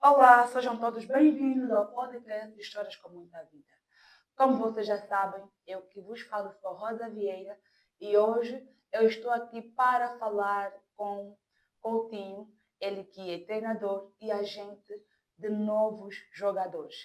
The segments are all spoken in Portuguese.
Olá, sejam todos bem-vindos ao podcast de Histórias com Muita Vida. Como vocês já sabem, eu que vos falo sou Rosa Vieira e hoje eu estou aqui para falar com Coutinho, ele que é treinador e agente de novos jogadores.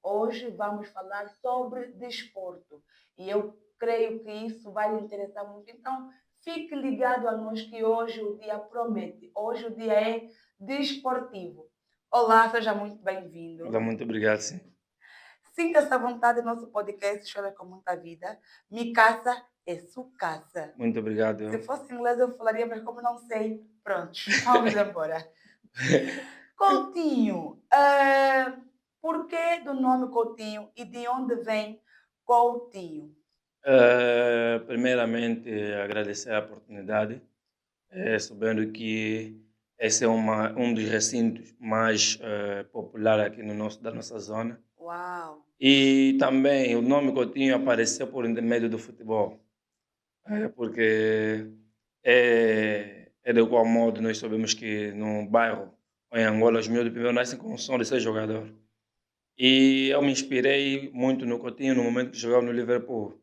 Hoje vamos falar sobre desporto e eu creio que isso vai lhe interessar muito. Então, fique ligado a nós que hoje o dia promete. Hoje o dia é desportivo. Olá, seja muito bem-vindo. Olá, muito obrigado, sim. Sinta-se à vontade no nosso podcast História com Muita Vida. Mi casa é sua casa. Muito obrigado. Se fosse inglês eu falaria, mas como não sei, prontos, vamos embora. Coutinho, por que do nome Coutinho e de onde vem Coutinho? Primeiramente, agradecer a oportunidade, sabendo que esse é um dos recintos mais popular aqui da nossa zona. Uau! E também o nome Coutinho apareceu por intermédio do futebol, porque é de qual modo nós sabemos que no bairro ou em Angola os miúdos primeiro nascem com o sonho de ser jogador. E eu me inspirei muito no Coutinho no momento que jogava no Liverpool.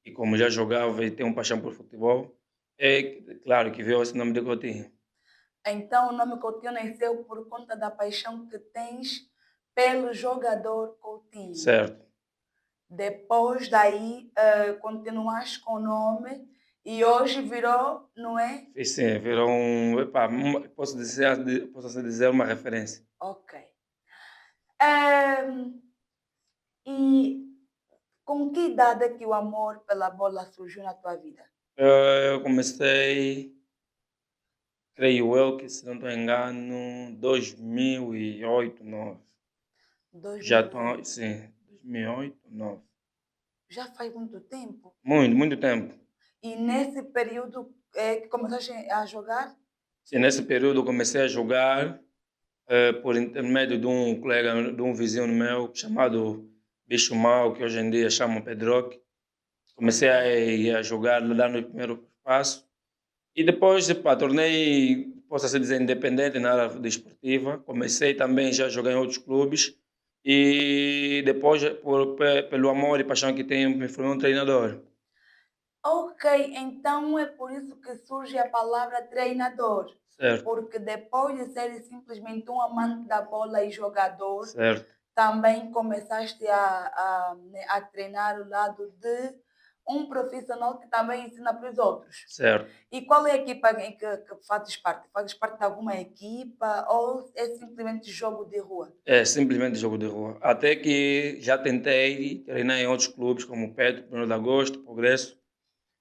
E como já jogava e tenho paixão por futebol, é claro que veio esse nome de Coutinho. Então o nome Coutinho nasceu por conta da paixão que tens pelo jogador Coutinho. Certo. Depois daí, continuaste com o nome e hoje virou, não é? E sim, virou posso assim dizer uma referência. Ok. Ahm, e com que idade é que o amor pela bola surgiu na tua vida? Eu comecei, creio eu, que se não estou engano, 2008, 9. Já estou, 2008. sim, 2008, 9. Já faz muito tempo. Muito, muito tempo. E nesse período é que começaste a jogar? Sim, nesse período eu comecei a jogar por intermédio de um colega, de um vizinho meu, chamado Bicho Mau, que hoje em dia chamam Pedroque. Comecei Ok. a jogar lá no primeiro passo e depois, tornei, posso assim dizer, independente na área desportiva. Comecei também já a jogar em outros clubes e depois, pelo amor e paixão que tenho, me formei um treinador. Ok, então é por isso que surge a palavra treinador. Certo, Porque depois de ser simplesmente um amante da bola e jogador, certo, também começaste a treinar ao lado de um profissional que também ensina para os outros. certo. E qual é a equipa em que fazes parte? Fazes parte de alguma equipa ou é simplesmente jogo de rua? É simplesmente jogo de rua. Até que já tentei treinar em outros clubes, como Petro, 1º de Agosto, Progresso.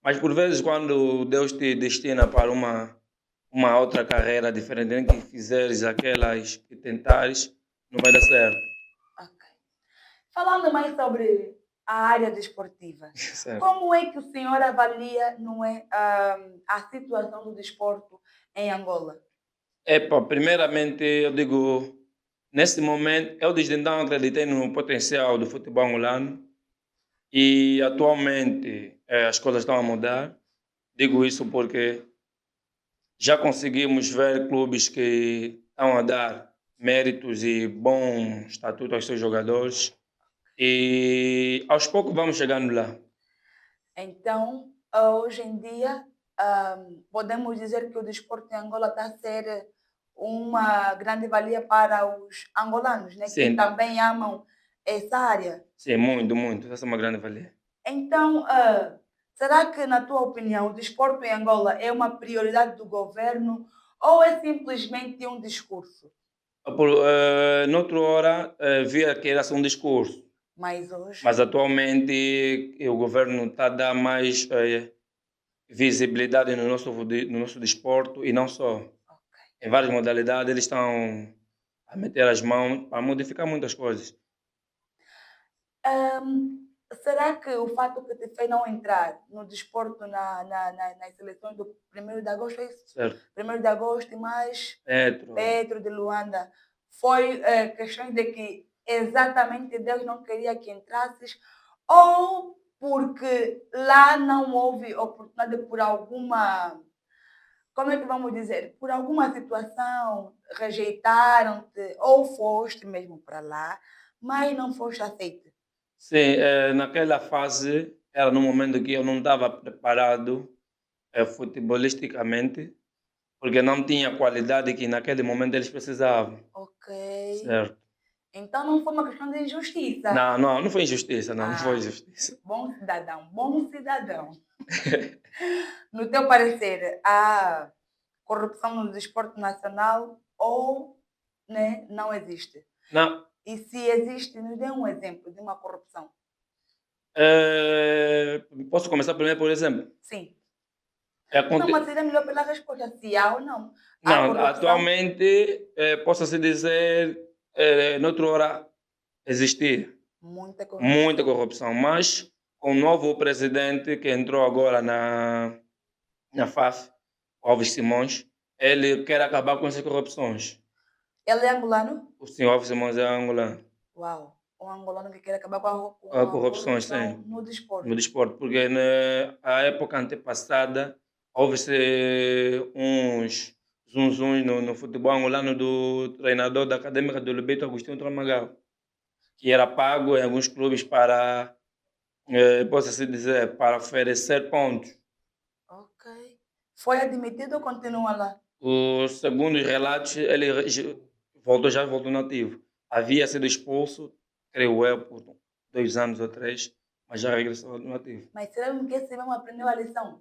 Mas por vezes, quando Deus te destina para uma outra carreira diferente, nem que fizeres aquelas que tentares, não vai dar certo. Ok. Falando mais sobre a área desportiva, Certo. como é que o senhor avalia, não é, a situação do desporto em Angola? Epa, primeiramente, eu digo, nesse momento, eu desde então acreditei no potencial do futebol angolano e atualmente as coisas estão a mudar. Digo isso porque já conseguimos ver clubes que estão a dar méritos e bom estatuto aos seus jogadores e aos poucos vamos chegando lá. Então, hoje em dia, podemos dizer que o desporto em Angola está a ser uma grande valia para os angolanos, né, que Sim, também amam essa área. sim, muito, muito. Essa é uma grande valia. Então, será que, na tua opinião, o desporto em Angola é uma prioridade do governo ou é simplesmente um discurso? Noutra hora, via que era só um discurso, Mas hoje, mas atualmente o governo está a dar mais visibilidade no nosso desporto e não só. ok. Em várias modalidades eles estão a meter as mãos para modificar muitas coisas. Será que o fato que te fez não entrar no desporto nas seleções do 1º de agosto, é isso? Certo? 1º de agosto e mais Petro, Pedro de Luanda, foi questão de que exatamente Deus não queria que entrasses ou porque lá não houve oportunidade por alguma como é que vamos dizer, por alguma situação rejeitaram-te ou foste mesmo para lá, mas não foste aceite? Sim, naquela fase era no momento que eu não estava preparado futebolisticamente, porque não tinha a qualidade que naquele momento eles precisavam, Ok. certo? Então não foi uma questão de injustiça. Não, não, não foi injustiça, não, não foi Ah, injustiça. bom cidadão, bom cidadão. No teu parecer, há corrupção no desporto nacional ou, né, não existe? Não, E se existe, nos dê um exemplo de uma corrupção. posso começar primeiro por exemplo? Sim. Não, Aconte mas seria melhor pela resposta, se há ou não. Há Não, corrupção, atualmente, possa-se dizer, noutrora existia muita muita corrupção. corrupção, mas com o novo presidente que entrou agora na FAF, Alves Simões, ele quer acabar com essas corrupções. Ele é angolano? O senhor Alves Simões é angolano. Uau, um angolano que quer acabar com A a corrupções, corrupção sim, no no desporto. desporto, porque na época antepassada houve-se uns zunzuns no futebol angolano do treinador da Académica do Lubito, Agostinho Tramagal, que era pago em alguns clubes para, possa-se dizer, para oferecer pontos. Ok. Foi admitido ou continua lá? Segundo os relatos, ele já voltou nativo. Havia sido expulso, creio eu, por 2 anos ou 3, mas já regressou ao nativo. Mas será que esse mesmo aprendeu a lição?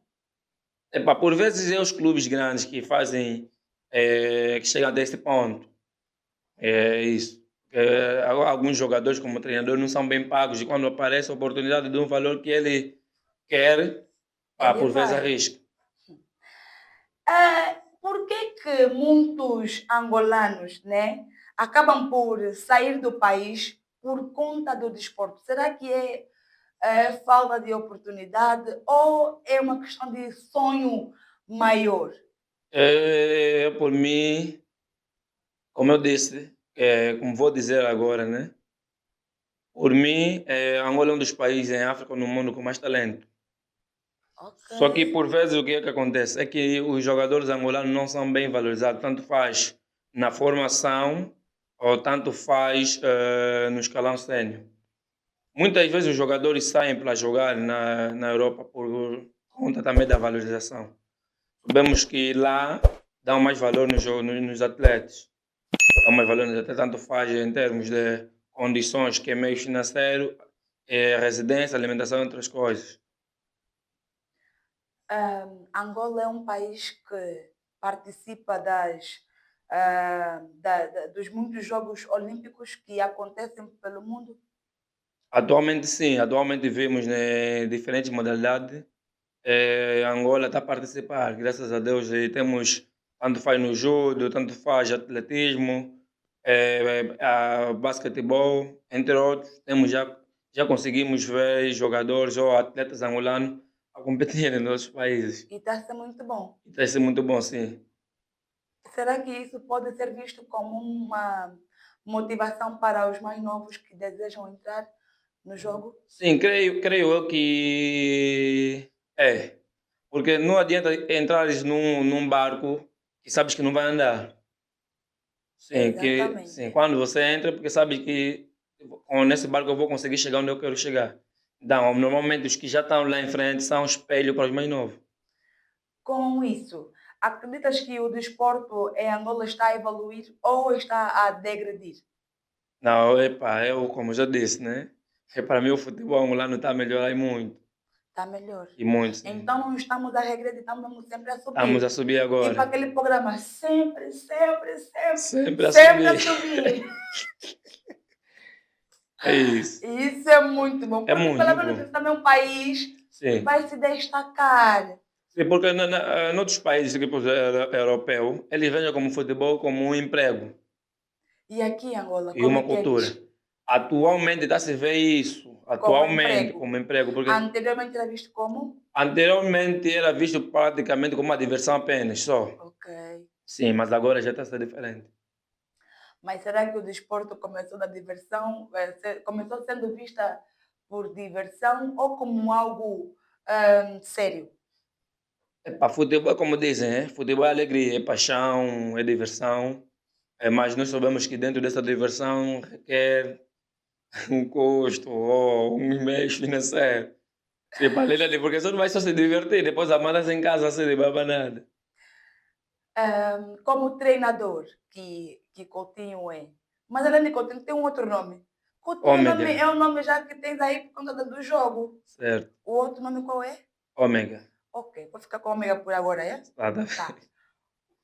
Epá, por vezes é os clubes grandes que fazem, que chegam até esse ponto. É isso. Alguns jogadores, como treinador, não são bem pagos e quando aparece a oportunidade de um valor que ele quer, pá, Ele por vezes vai. arrisca. Por que muitos angolanos, né, acabam por sair do país por conta do desporto? Será que é falta de oportunidade ou é uma questão de sonho maior? Por mim, como eu disse, como vou dizer agora, né? Por mim, Angola é um dos países em África no mundo com mais talento. Ok. Só que por vezes o que é que acontece? É que os jogadores angolanos não são bem valorizados, tanto faz na formação ou tanto faz no escalão sénior. Muitas vezes os jogadores saem para jogar na Europa por conta também da valorização. Sabemos que lá dão mais valor nos atletas. Dão mais valor nos atletas, tanto faz em termos de condições, que é meio financeiro, residência, alimentação e outras coisas. Angola é um país que participa dos muitos Jogos Olímpicos que acontecem pelo mundo. Atualmente sim, atualmente vemos diferentes modalidades. Angola está a participar, graças a Deus, temos tanto faz no judo, tanto faz atletismo, basquetebol, entre outros. Já conseguimos ver jogadores ou atletas angolanos a competir em outros países. E está a ser muito bom. E está a ser muito bom, sim. Será que isso pode ser visto como uma motivação para os mais novos que desejam entrar no jogo? Sim, creio eu que é. Porque não adianta entrares num barco que sabes que não vai andar. Sim, Exatamente. quando você entra, porque sabe que nesse barco eu vou conseguir chegar onde eu quero chegar. Então, normalmente os que já estão lá em frente são um espelho para os mais novos. Com isso, acreditas que o desporto em Angola está a evoluir ou está a degredir? Não, epá, eu, como já disse, né? Para mim o futebol angolano está a melhorar e muito. Está melhor. E muito, sim. Então não estamos a regredir, estamos sempre a Estamos a subir. subir Tipo agora. aquele programa, sempre, sempre, sempre, Sempre a sempre a subir. subir. É isso. E isso é muito bom, É porque muito, pelo muito menos bom. esse também é um país que Sim. vai se destacar. Sim, porque noutros países, tipo europeus, eles veem como futebol como um emprego E aqui em Angola, e como uma é que é cultura. visto? Atualmente está-se ver isso, Como atualmente, emprego. como emprego, porque Anteriormente era visto como? anteriormente era visto praticamente como uma diversão apenas, só. Ok. Sim, mas agora já está a ser diferente. Mas será que o desporto começou da diversão, começou sendo vista por diversão ou como algo sério? Epá, futebol, como dizem, futebol é alegria, é paixão, é diversão, mas nós sabemos que dentro dessa diversão requer um custo ou um mês financeiro. Tipo, além ali, porque você não vai só se divertir, depois amanhã em casa sem de baba nada. Como treinador que Coutinho é, mas além de Coutinho tem um outro nome. Coutinho Ômega, é o nome já que tens aí por conta do jogo. certo? O outro nome qual é? Ômega, Ok, vou ficar com ômega por agora, é? nada. Tá.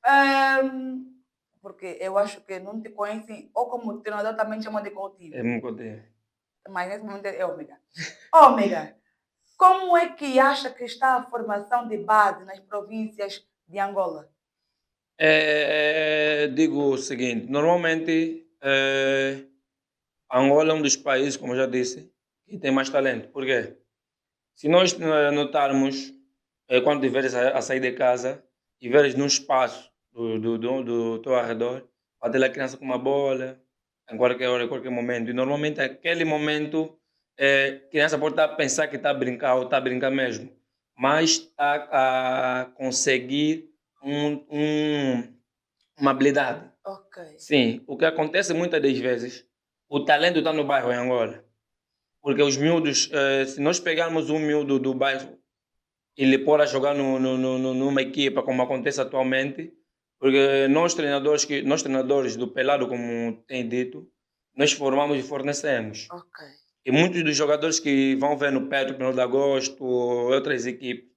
Ahm, porque eu acho que não te conhecem, ou como treinador também chamam de É Coutinho, muito poder. mas nesse momento é ômega. Ômega, como é que acha que está a formação de base nas províncias de Angola? Digo o seguinte, normalmente Angola é um dos países, como eu já disse, que tem mais talento. Por quê? Se nós notarmos, quando estiveres a sair de casa e veres num espaço do teu arredor, vai ter lá criança com uma bola, em qualquer hora, em qualquer momento. E normalmente, aquele momento, a criança pode estar a pensar que está a brincar ou está a brincar mesmo, mas está a conseguir uma habilidade. Ok. Sim, o que acontece muitas das vezes, o talento está no bairro em Angola. Porque os miúdos, se nós pegarmos um miúdo do bairro e lhe pôr a jogar numa equipa, como acontece atualmente, porque nós treinadores do Pelado, como tem dito, nós formamos e fornecemos. Ok. E muitos dos jogadores que vão ver no Petro, Penal de Agosto, ou outras equipes,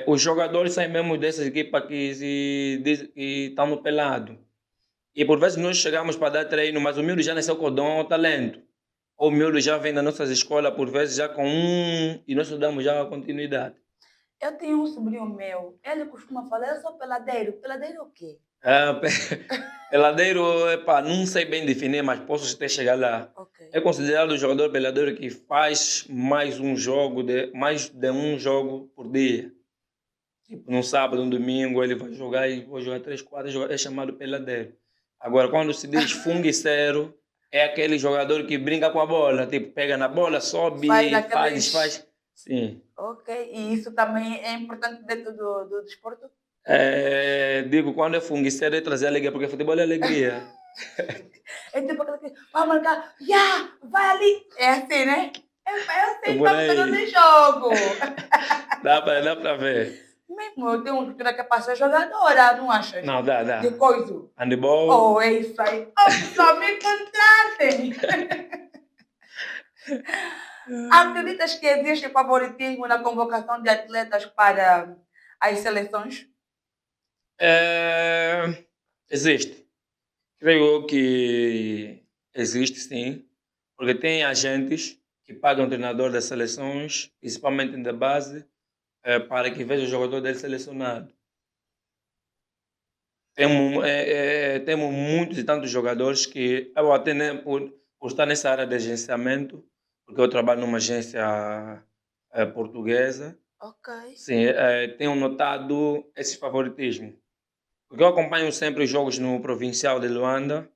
os jogadores saem mesmo dessas equipas que estão no Pelado. E por vezes nós chegamos para dar treino, mas o miúdo já nasceu com o dom ou talento. Ou o miúdo já vem das nossas escolas, por vezes já com e nós damos já a continuidade. Eu tenho um sobrinho meu, ele costuma falar, eu sou peladeiro. Peladeiro é o quê? Ah, peladeiro, epá, não sei bem definir, mas posso até chegar lá. Ok. É considerado o jogador peladeiro que faz mais de um jogo por dia. Tipo, num sábado, um domingo, ele vai jogar e vai jogar 3, 4, é chamado peladeiro. Agora, quando se diz funguiceiro, é aquele jogador que brinca com a bola, tipo, pega na bola, Faz sobe, faz, aqueles. desfaz. Sim. Ok, e isso também é importante dentro do desporto? Digo, quando é funguiceiro, é trazer alegria, porque futebol é alegria. É tipo aquele que vai marcar, yeah, vai ali. É assim, né? Eu É sei, por tá ficando aí. de jogo. Dá pra ver. Mesmo eu tenho um que é para ser jogadora, não achas? Não, dá. De coisa. Handball. Oh, é isso aí. Oh, só me contratem. Acreditas que existe favoritismo na convocação de atletas para as seleções? Existe. Creio eu que existe sim, porque tem agentes que pagam o treinador das seleções, principalmente da base, para que veja o jogador dele selecionado. Temos muitos e tantos jogadores que eu até nem por estar nessa área de agenciamento, porque eu trabalho numa agência portuguesa, Ok. sim, tenho notado esse favoritismo. Porque eu acompanho sempre os jogos no Provincial de Luanda,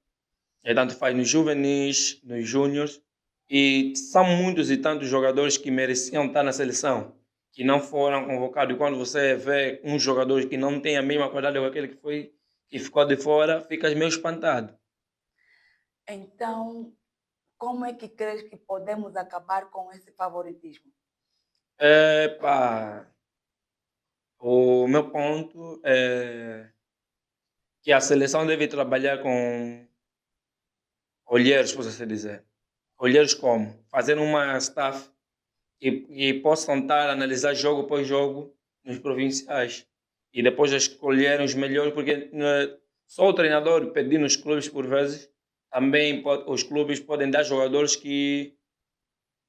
e tanto faz nos juvenis, nos júniores, e são muitos e tantos jogadores que mereciam estar na seleção, que não foram convocados. E quando você vê um jogador que não tem a mesma qualidade com aquele que ficou de fora, ficas meio espantado. Então, como é que crees que podemos acabar com esse favoritismo? Epá, o meu ponto é que a seleção deve trabalhar com olheiros, posso assim dizer. Olheiros como? Fazer uma staff e possam estar a analisar jogo após jogo nos provinciais e depois escolher os melhores, porque só o treinador pedir nos clubes por vezes, também os clubes podem dar jogadores que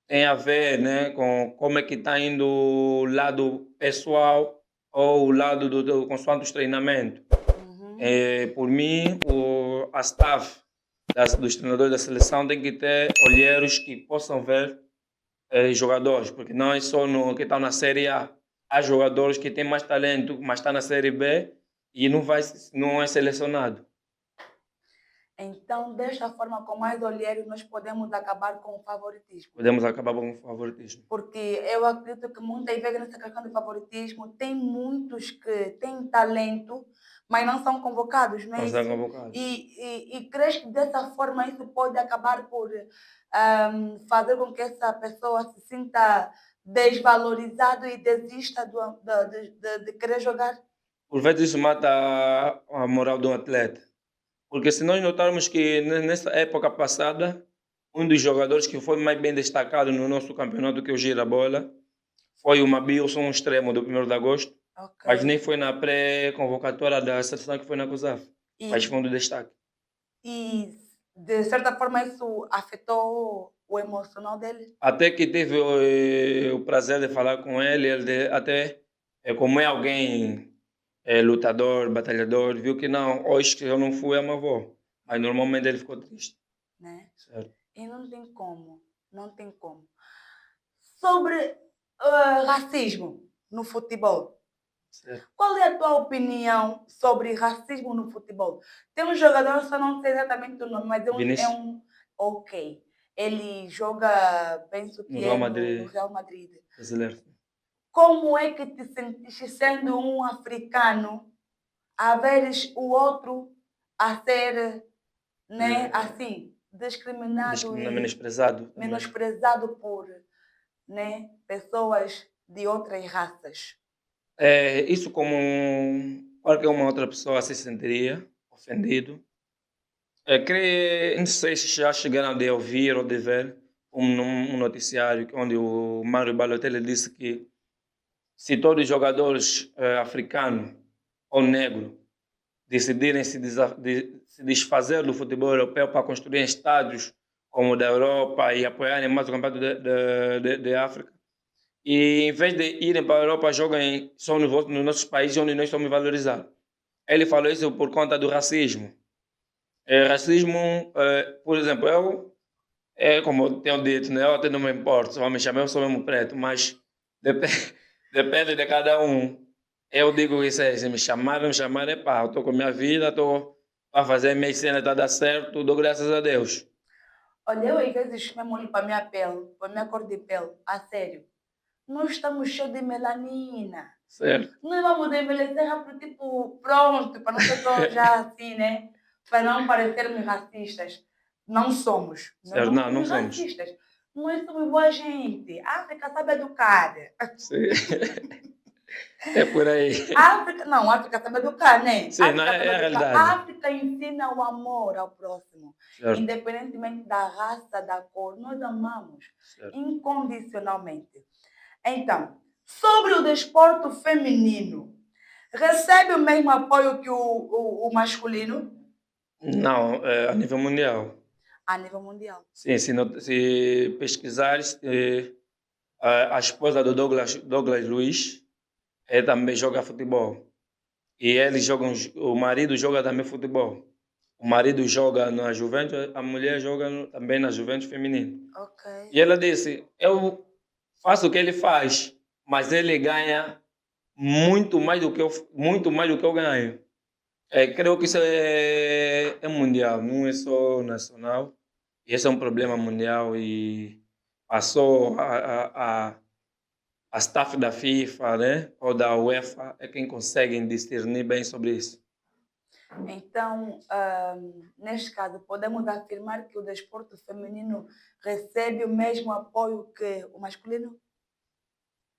têm a ver, né, com como é que está indo o lado pessoal ou o lado consoante os treinamentos. Uhum. Por mim, a staff dos treinadores da seleção tem que ter olheiros que possam ver jogadores, porque não é só no que estão na Série A. Há jogadores que têm mais talento, mas está na Série B e não é selecionado. Então, desta forma, com mais olheiros, nós podemos acabar com o favoritismo. Podemos acabar com o favoritismo. Porque eu acredito que muitas vezes nessa questão de favoritismo, tem muitos que têm talento, mas não são convocados, não é Não são isso? convocados. E crees que dessa forma isso pode acabar por fazer com que essa pessoa se sinta desvalorizado e desista de querer jogar? Por vezes isso mata a moral do atleta. Porque se nós notarmos que nessa época passada, um dos jogadores que foi mais bem destacado no nosso campeonato, que é o Girabola, foi o Mabilson, um extremo do 1º de agosto, Ok. mas nem foi na pré-convocatória da seleção que foi na COSAF, mas foi um do destaque. E de certa forma isso afetou o emocional dele? Até que tive o prazer de falar com ele, até, como é alguém lutador, batalhador, viu que não, hoje que eu não fui a avó, mas normalmente ele ficou triste. Né? Certo. E não tem como, não tem como. Sobre racismo no futebol. Certo. Qual é a tua opinião sobre racismo no futebol? Tem um jogador, só não sei exatamente o nome, mas Vinícius? Ok. Ele joga, penso No que Real é no Madrid Real Madrid. brasileiro. Como é que te sentiste sendo um africano a veres o outro a ser, né, assim, discriminado e Menosprezado também. menosprezado por, né, pessoas de outras raças? Isso como qualquer uma outra pessoa se sentiria ofendido. Não sei se já chegaram de ouvir ou de ver num noticiário onde o Mário Balotelli disse que se todos os jogadores africanos ou negros decidirem se desfazer do futebol europeu para construir estádios como o da Europa e apoiarem mais o campeonato de África, e em vez de irem para a Europa, joguem só nos nossos países onde nós somos valorizados. Ele falou isso por conta do racismo. Racismo, por exemplo, como eu tenho dito, né, eu até não me importo, só me chamar, eu sou mesmo preto, mas depende de cada um. Eu digo isso aí, se me chamarem, eu estou com a minha vida, estou a fazer minha cena, está a dar certo, dou graças a Deus. Olha, eu às vezes mesmo olho para a minha pele, para a minha cor de pele, a sério. Nós estamos cheios de melanina. Certo. Nós vamos envelhecer rápido, tipo, pronto, para não ser tão já assim, né? Para não parecermos racistas. Não somos. Nós Certo, não não somos somos. racistas. Nós somos boa gente. A África sabe educar. Sim. É por aí. A África sabe educar, né? Sim, não, é a realidade. A África ensina o amor ao próximo. Certo. Independentemente da raça, da cor, nós amamos Certo. incondicionalmente. Então, sobre o desporto feminino, recebe o mesmo apoio que o masculino Não, a nível mundial. a nível mundial? Sim, se pesquisares, a esposa do Douglas Luiz também joga futebol. E eles jogam, o marido joga também futebol. O marido joga na Juventus, a mulher joga também na Juventus feminino. Ok. E ela disse, eu faço o que ele faz, mas ele ganha muito mais do que eu ganho. Creio que isso é mundial, não é só nacional. Esse é um problema mundial e passou a staff da FIFA, né, ou da UEFA, é quem consegue discernir bem sobre isso. Então, neste caso, podemos afirmar que o desporto feminino recebe o mesmo apoio que o masculino?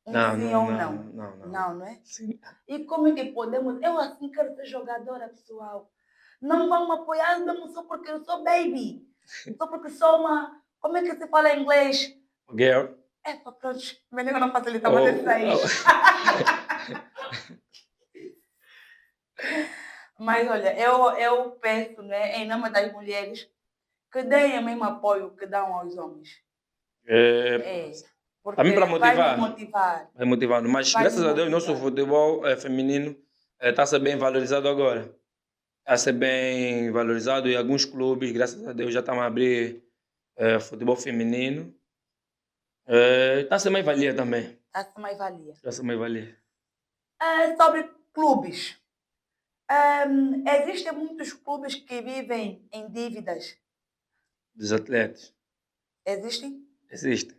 Sim ou não? Não, não é? Sim. E como é que podemos... Eu assim quero ser jogadora, pessoal. Não vão me apoiar mesmo só porque eu sou baby. Só porque sou uma... Como é que se fala em inglês? Girl. Pronto. Melhor não facilitar, mas isso aí. Mas olha, eu peço, né, em nome das mulheres, que deem o mesmo apoio que dão aos homens. Porque também para motivar. vai nos motivar. Vai motivando. Mas Vai graças nos a Deus, motivar. nosso futebol feminino está a ser bem valorizado agora. Está a ser bem valorizado e alguns clubes, graças a Deus, já estão a abrir futebol feminino. Está a ser mais valia também. Está a ser mais valia. Está a ser mais valia. Sobre clubes. Existem muitos clubes que vivem em dívidas. Dos atletas. Existem? Existe.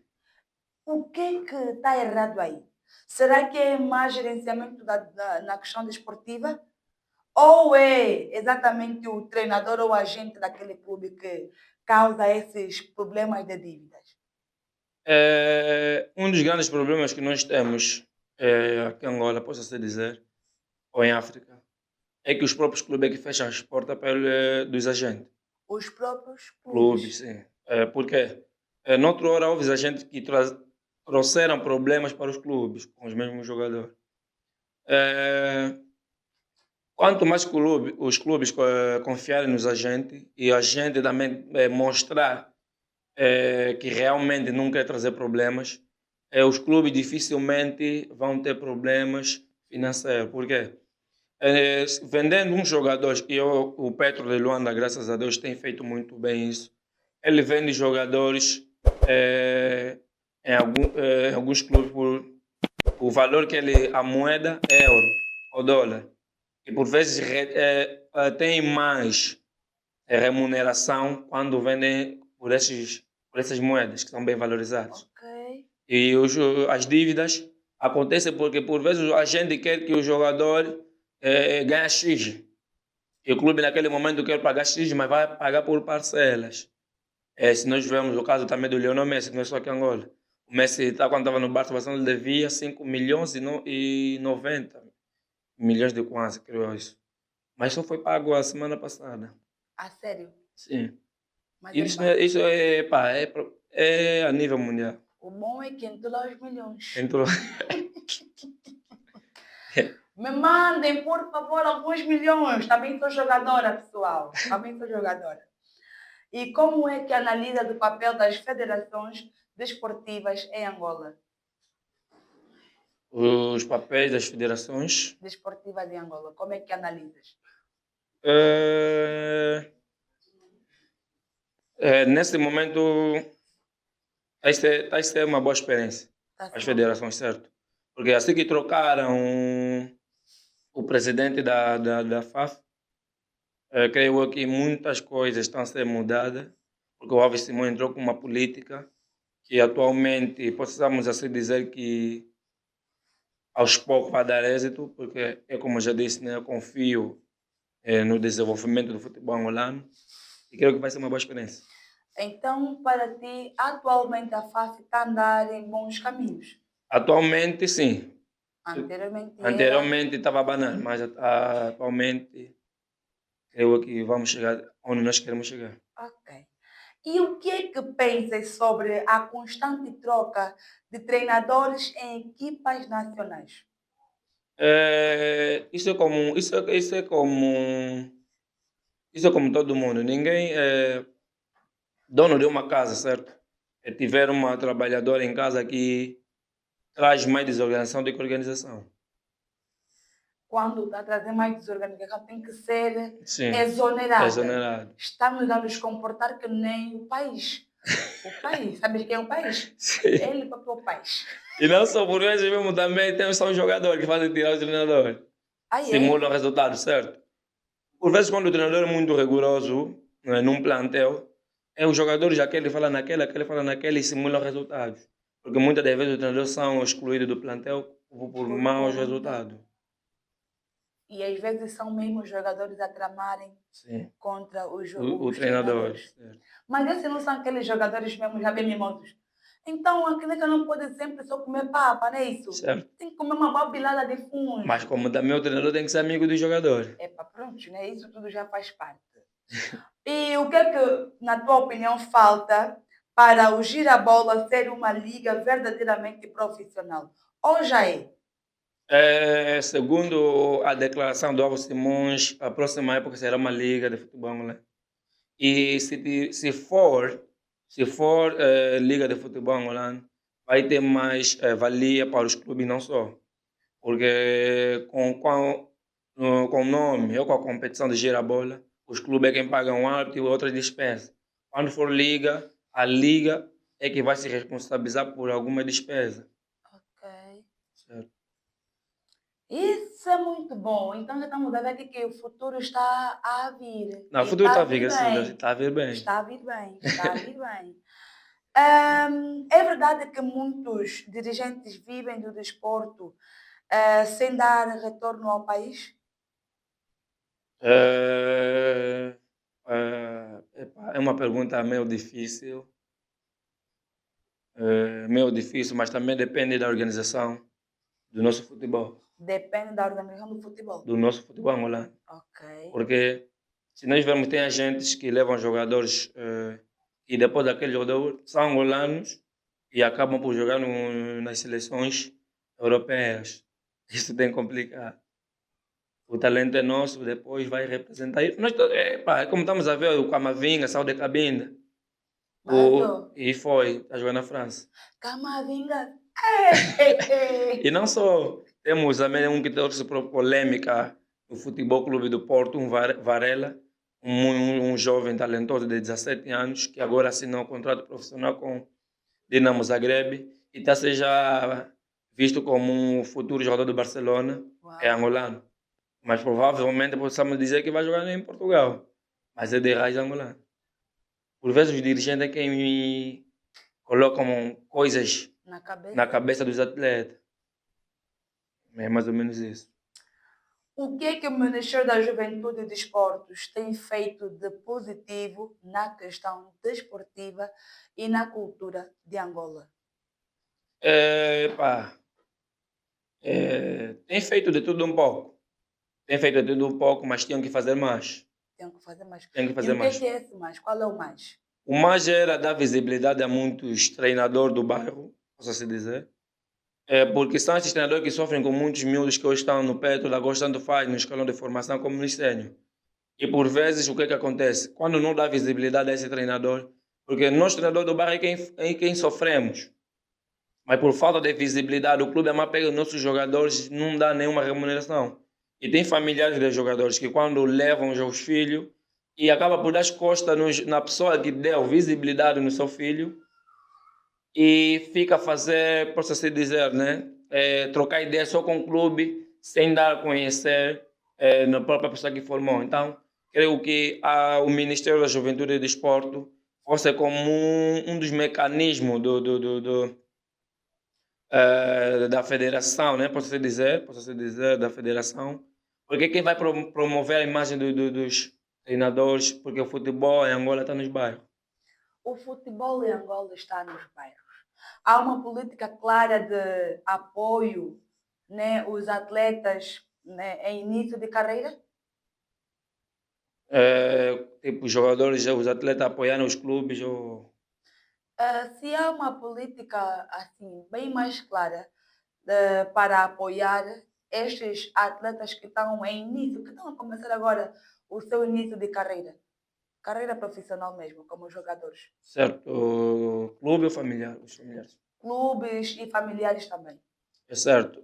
O que está errado aí? Será que é mais gerenciamento na questão desportiva? Ou é exatamente o treinador ou o agente daquele clube que causa esses problemas de dívidas? Um dos grandes problemas que nós temos aqui em Angola, posso dizer, ou em África, é que os próprios clubes é que fecham as portas dos agentes. Os próprios Clubes, clubes. sim. Porque noutra hora houve agentes que trouxeram problemas para os clubes, com os mesmos jogadores. Quanto mais os clubes confiarem nos agentes e a gente também mostrar que realmente não quer trazer problemas, os clubes dificilmente vão ter problemas financeiros. Por quê? Vendendo um jogador, o Petro de Luanda, graças a Deus, tem feito muito bem isso. Ele vende jogadores em alguns clubes por o valor que a moeda é euro ou dólar. E por vezes tem mais remuneração quando vendem por essas moedas que são bem valorizadas. Ok. E as dívidas acontecem porque por vezes a gente quer que o jogador ganhe X. E o clube naquele momento quer pagar X, mas vai pagar por parcelas. Se nós vemos o caso também do Lionel Messi, que não é só aqui em Angola. O Messi, quando estava no Barça, ele devia 5 milhões e 90 milhões de kwanza, creio isso. Mas só foi pago a semana passada. A sério? Sim. Mas Isso é a nível mundial. o bom é que entrou lá os milhões. Entrou. Me mandem, por favor, alguns milhões. Também sou jogadora, pessoal. Também sou jogadora. E como é que analisa o papel das federações desportivas em Angola? Os papéis das federações. Desportivas em Angola, como é que analisas? Nesse momento, está a ser uma boa experiência. Tá As certo. federações, certo? Porque assim que trocaram o presidente da FAF, creio que muitas coisas estão a ser mudadas, porque o Alves Simão entrou com uma política que atualmente possamos assim dizer que aos poucos vai dar êxito, porque é como eu já disse, né, eu confio no desenvolvimento do futebol angolano e creio que vai ser uma boa experiência. Então, para ti, atualmente a FAF está a andar em bons caminhos? Atualmente, sim. Anteriormente era... Anteriormente estava a banar, mas atualmente creio que vamos chegar onde nós queremos chegar. Ok. E o que é que pensas sobre a constante troca de treinadores em equipas nacionais? Isso é como todo mundo. Ninguém é dono de uma casa, certo? Tiver uma trabalhadora em casa que traz mais desorganização do que organização. Quando está a trazer mais desorganização, tem que ser Sim, exonerada. exonerado. Estamos a nos comportar que nem o país. O país, sabes quem é o país? Sim. Ele próprio país. E não só por vezes mesmo também temos só um jogador que fazem tirar o treinador. Simulam o resultado, certo? Por vezes quando o treinador é muito rigoroso, num plantel, os jogadores aquele fala aquele fala naquele e simulam resultados. Porque muitas das vezes os treinadores são excluídos do plantel por maus resultados. E às vezes são mesmo os jogadores a tramarem Sim. contra os treinador. treinadores. Mas esses não são aqueles jogadores mesmo já bem mimosos. Então, a criança não pode sempre só comer papa, não é isso? Certo. Tem que comer uma babilada de fungo. Mas como também o treinador tem que ser amigo do jogador. Pronto, né? Isso tudo já faz parte. E o que é que, na tua opinião, falta para o Girabola ser uma liga verdadeiramente profissional? Ou já é? Segundo a declaração do Alvo Simões, a próxima época será uma liga de futebol, né? E se for liga de futebol angolano, vai ter mais valia para os clubes, não só. Porque com o nome ou com a competição de Girabola, os clubes é quem pagam alto e outras despesas. Quando for liga, a liga é que vai se responsabilizar por alguma despesa. Ok. Certo. Isso é muito bom. Então já estamos a ver aqui que o futuro está a vir. Não, o E futuro está está a a vir, vir graças a Deus, bem. está a vir bem. Está a vir bem, está a vir bem. É verdade que muitos dirigentes vivem do desporto sem dar retorno ao país? Eh, epá, é uma pergunta meio difícil, mas também depende da organização do nosso futebol, Depende da organização do futebol. angolano. Ok. Porque se nós vermos, tem agentes que levam jogadores e depois daquele jogador são angolanos e acabam por jogar nas seleções europeias. Isso tem complicado. O talento é nosso, depois vai representar. É como estamos a ver, o Camavinga saiu de Cabinda. Vazou. E foi, está jogando na França. Camavinga. E não só, temos também um que trouxe polêmica no Futebol Clube do Porto, um Varela, um jovem talentoso de 17 anos, que agora assinou um contrato profissional com Dinamo Zagreb e está a ser já visto como um futuro jogador do Barcelona, é Uau. angolano. Mas provavelmente possamos dizer que vai jogar em Portugal, mas é de raiz angolana. Por vezes os dirigentes é quem me colocam coisas Na cabeça. na cabeça dos atletas. É mais ou menos isso. O que é que o Ministério da Juventude e Desportos tem feito de positivo na questão desportiva e na cultura de Angola? Pá, tem feito de tudo um pouco. Tem feito de tudo um pouco, mas tinham que fazer mais. Tem que fazer mais. Tem que E fazer o que mais. é esse mais? Qual é o mais? O mais era dar visibilidade a muitos treinadores do bairro, posso assim dizer. Porque são esses treinadores que sofrem com muitos miúdos que hoje estão no Petro, da Gosto tanto faz, no escalão de formação como no sênior. E por vezes o que é que acontece? Quando não dá visibilidade a esse treinador, porque nós treinadores do bairro é quem sofremos. Mas por falta de visibilidade, o clube é mais pega os nossos jogadores, não dá nenhuma remuneração. E tem familiares dos jogadores que quando levam os filhos e acaba por dar as costas na pessoa que deu visibilidade no seu filho e fica a fazer, posso assim dizer, né? Trocar ideias só com o clube, sem dar a conhecer na própria pessoa que formou. Então, creio que o Ministério da Juventude e do Desporto fosse como um dos mecanismos da federação, né? Posso dizer, da federação, porque quem vai promover a imagem dos treinadores, porque o futebol em Angola está nos bairros. O futebol em Angola está nos bairros. Há uma política clara de apoio, né, os atletas, né, em início de carreira? Tipo, os jogadores, os atletas apoiando os clubes, Se há uma política assim bem mais clara para apoiar estes atletas que estão em início, que estão a começar agora o seu início de carreira profissional mesmo, como jogadores, certo, o clube ou familiar, os familiares. clubes e familiares também. É certo.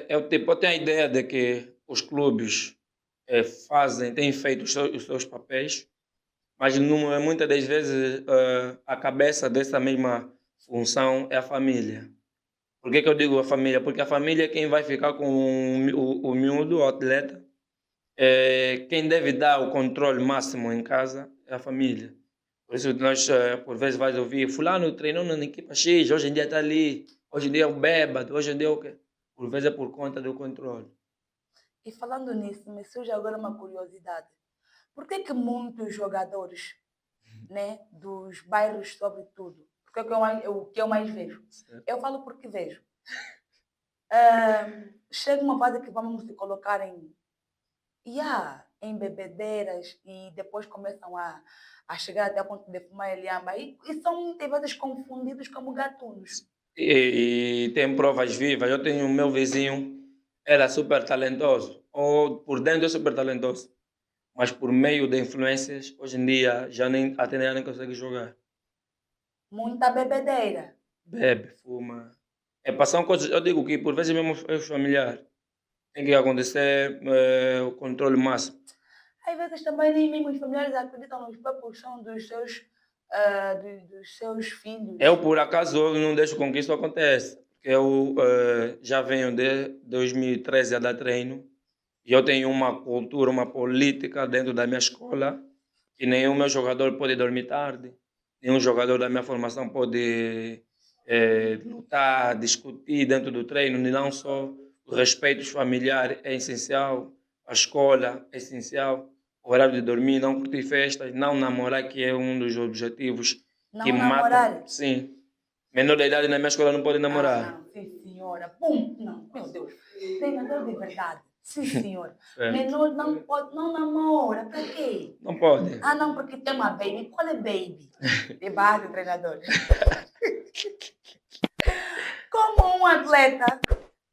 Eu tenho a ideia de que os clubes têm feito os seus papéis, mas muitas das vezes a cabeça dessa mesma função é a família. Por que eu digo a família? Porque a família é quem vai ficar com o miúdo, o atleta. Quem deve dar o controle máximo em casa é a família. Por isso nós, por vezes, vais ouvir fulano treinou na equipa X, hoje em dia está ali, hoje em dia é um bêbado, hoje em dia é o quê? Por vezes é por conta do controle. E falando nisso, me surge agora uma curiosidade. Por que muitos jogadores, né, dos bairros, sobretudo, porque é o que eu mais vejo? Certo. Eu falo porque vejo. Chega uma fase que vamos se colocar em bebedeiras e depois começam a chegar até a ponto de fumar lhamba e são muitas vezes confundidos como gatunos. E tem provas vivas. Eu tenho o meu vizinho, era super talentoso, ou por dentro é super talentoso, mas por meio de influências, hoje em dia até nem consegue jogar. Muita bebedeira. Bebe, fuma. São coisas, eu digo que por vezes mesmo é familiar. Tem que acontecer o controle máximo. Às vezes também nem mesmo os familiares acreditam nos próprios sons dos seus filhos. Eu, por acaso, não deixo com que isso aconteça. que eu já venho de 2013 a dar treino e eu tenho uma cultura, uma política dentro da minha escola que nenhum meu jogador pode dormir tarde, nenhum jogador da minha formação pode lutar, discutir dentro do treino, e não só o respeito familiar é essencial, a escola é essencial, o horário de dormir, não curtir festas, não namorar, que é um dos objetivos que Não namorar? Sim. Menor de idade na minha escola não pode namorar. Não, sim, senhora. Pum, não, meu Deus. Treinador de verdade. Sim, senhora. É. Menor não pode, não namora. Para quê? Não pode. Ah, não, porque tem uma baby. Qual é baby? Debate, treinador. Como um atleta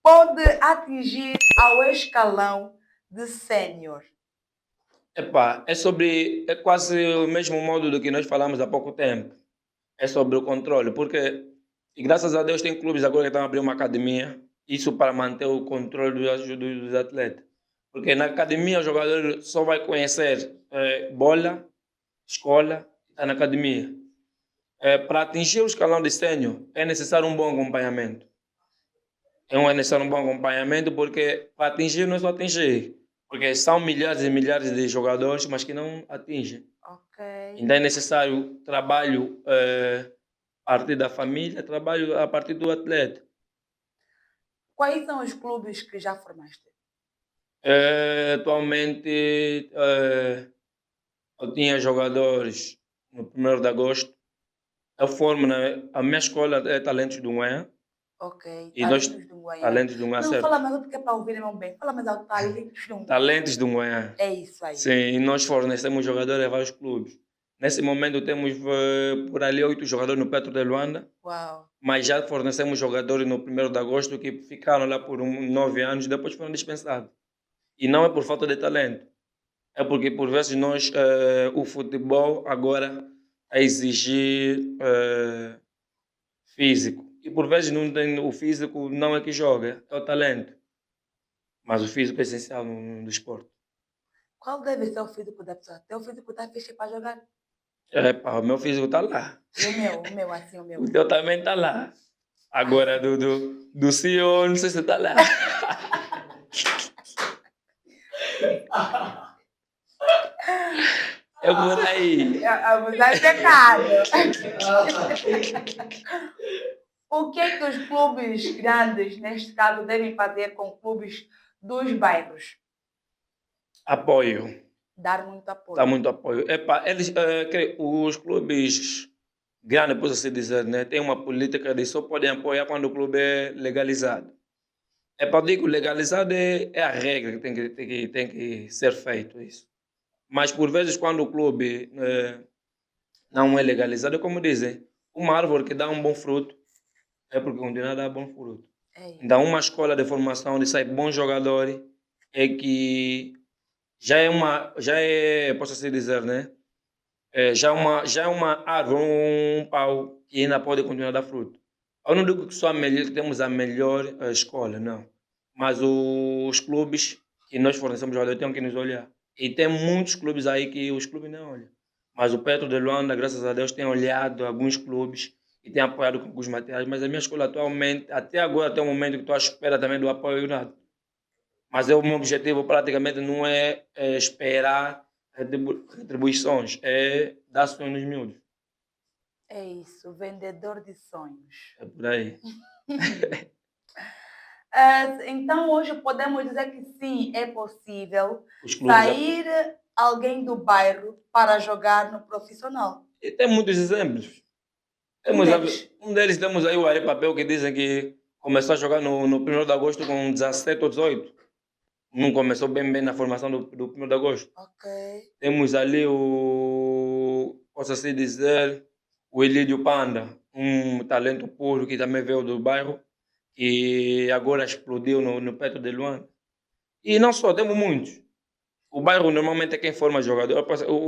pode atingir ao escalão de sénior? Epá, é quase o mesmo modo do que nós falamos há pouco tempo. É sobre o controle, porque, e graças a Deus, tem clubes agora que estão a abrir uma academia, isso para manter o controle dos atletas. Porque na academia o jogador só vai conhecer bola, escola, está na academia. Para atingir o escalão de sênior é necessário um bom acompanhamento. É necessário um bom acompanhamento porque para atingir não é só atingir. Porque são milhares e milhares de jogadores, mas que não atingem. Ok. Então é necessário trabalho a partir da família, trabalho a partir do atleta. Quais são os clubes que já formaste? Atualmente eu tinha jogadores no 1º de agosto. Eu formo a minha escola é Talentos do Nguema. Ok. E nós, Talentos do Nguema. Talentos do Nguema, Não, certo? fala mais alto porque é para ouvir irmão bem. Fala mais alto, Talentos do Nguema. Talentos do Nguema. É isso aí. Sim, e nós fornecemos jogadores a vários clubes. Nesse momento temos por ali 8 jogadores no Petro de Luanda. Uau. Mas já fornecemos jogadores no 1º de agosto que ficaram lá por 9 anos e depois foram dispensados. E não é por falta de talento. É porque, por vezes, o futebol agora a exigir físico. E, por vezes, o físico não é que joga, é o talento. Mas o físico é essencial no desporto. Qual deve ser o físico da pessoa? Teu físico está fixe para jogar? O meu físico está lá. E o meu, assim, o meu. O teu também está lá. Agora, do CEO, não sei se está lá. É por aí. Abusar é pecado. O que é que os clubes grandes, neste caso, devem fazer com clubes dos bairros? Apoio. Dar muito apoio. Dá muito apoio. Os clubes grandes, posso assim dizer, né, têm uma política de só podem apoiar quando o clube é legalizado. Digo, legalizado é a regra que tem que ser feito isso. Mas, por vezes, quando o clube não é legalizado, é como dizem, uma árvore que dá um bom fruto é porque continua a dar bom fruto. Então, uma escola de formação onde sai bons jogadores é que posso assim dizer, né? Já é uma árvore, um pau que ainda pode continuar a dar fruto. Eu não digo que temos a melhor escola, não. Mas os clubes que nós fornecemos jogadores têm que nos olhar. E tem muitos clubes aí que os clubes não olham. Mas o Petro de Luanda, graças a Deus, tem olhado alguns clubes e tem apoiado com alguns materiais. Mas a minha escola atualmente, até agora, até o momento que estou à espera também do apoio nada. Mas o meu objetivo praticamente não é esperar retribuições, é dar sonhos nos miúdos. É isso, vendedor de sonhos. É por aí. Então, hoje podemos dizer que sim, é possível clubes sair alguém do bairro para jogar no profissional. E tem muitos exemplos. Um deles temos aí o Ari Papel, que dizem que começou a jogar no 1º de agosto com 17 ou 18. Não começou bem na formação do 1º de agosto. Ok. Temos ali posso assim dizer, o Elídio Panda, um talento puro que também veio do bairro e agora explodiu no Petro de Luanda. E não só, temos muitos. O bairro normalmente é quem forma jogador.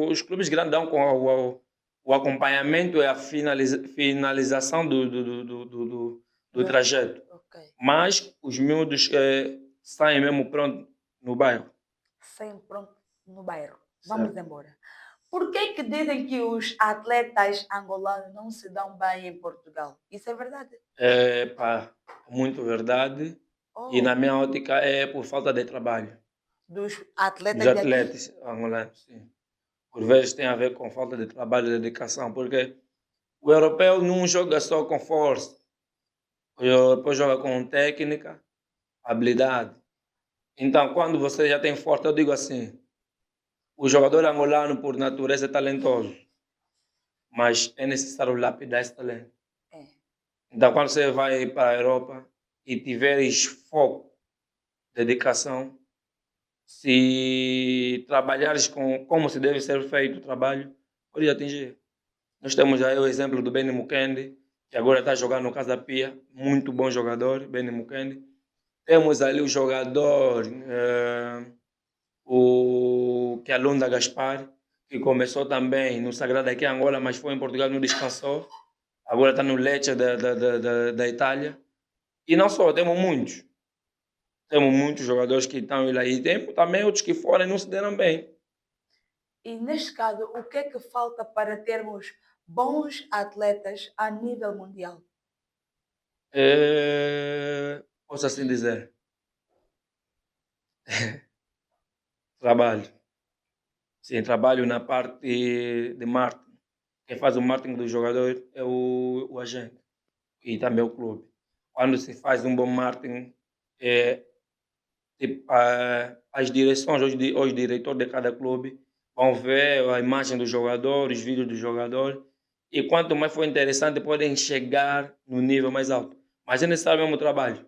Os clubes grandes dão com o acompanhamento e a finalização do trajeto. Okay. Mas os miúdos saem mesmo pronto no bairro. Saem pronto no bairro. Vamos embora. Por que dizem que os atletas angolanos não se dão bem em Portugal? Isso é verdade? É, pá, muito verdade. E na Oh, minha ótica é por falta de trabalho dos dos atletas de aqui? atletas angolanos, sim. Por vezes tem a ver com falta de trabalho e dedicação, porque o europeu não joga só com força, o europeu joga com técnica, habilidade. Então, quando você já tem força, eu digo assim, o jogador angolano, por natureza, é talentoso, mas é necessário lapidar esse talento. É. Então, quando você vai para a Europa e tiveres foco, dedicação, se trabalhares com como se deve ser feito o trabalho, pode atingir. Nós temos aí o exemplo do Benny Mukendi, que agora está jogando no Casa Pia, muito bom jogador, Benny Mukendi. Temos ali o jogador, o que é Lunda Gaspar, que começou também no Sagrado aqui em Angola, mas foi em Portugal, não descansou. Agora está no Lecce da Itália. E não só, temos muitos. Temos muitos jogadores que estão lá e temos também outros que foram e não se deram bem. E neste caso, o que é que falta para termos bons atletas a nível mundial? Posso assim dizer, trabalho. Sim, trabalho na parte de marketing. Quem faz o marketing do jogador é o agente e também o clube. Quando se faz um bom marketing, é, tipo, as direções, os diretores de cada clube vão ver a imagem do jogador, os vídeos do jogador, e quanto mais for interessante, podem chegar no nível mais alto. Mas é necessário mesmo trabalho.